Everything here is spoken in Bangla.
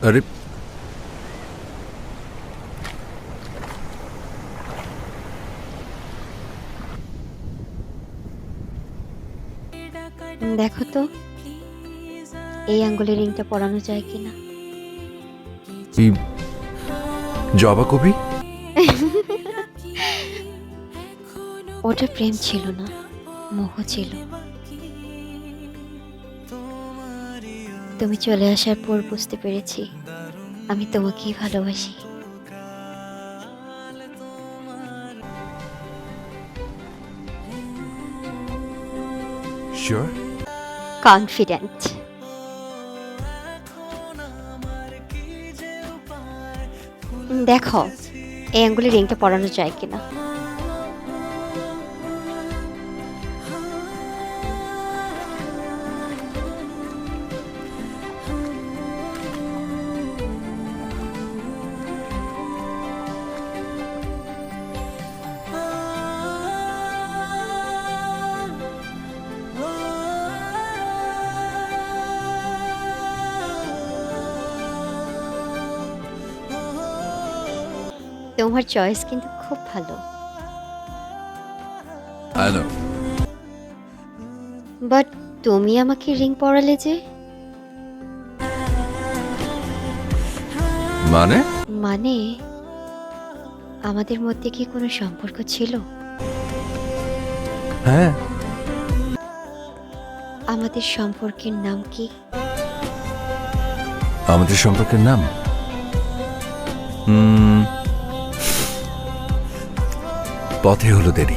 আরে দেখো তো এই আঙ্গুলের রিংটা পরানো যায় কিনা। এই জবা কবি ওটা প্রেম ছিল না, মোহ ছিল। তুমি চলে আসার পর বুঝতে পেরেছি আমি তোমাকেই ভালোবাসি। শিওর? কনফিডেন্ট। দেখো এই আঙ্গুলের রিংটা পরানো যায় কিনা। তোমার চয়েস কিন্তু খুব ভালো, আই নো। বাট তুমি আমাকে রিং পরালে যে? মানে মানে আমাদের মধ্যে কি কোনো সম্পর্ক ছিল? হ্যাঁ, আমাদের সম্পর্কের নাম কি? আমাদের সম্পর্কের নাম পথে হলো দেরি।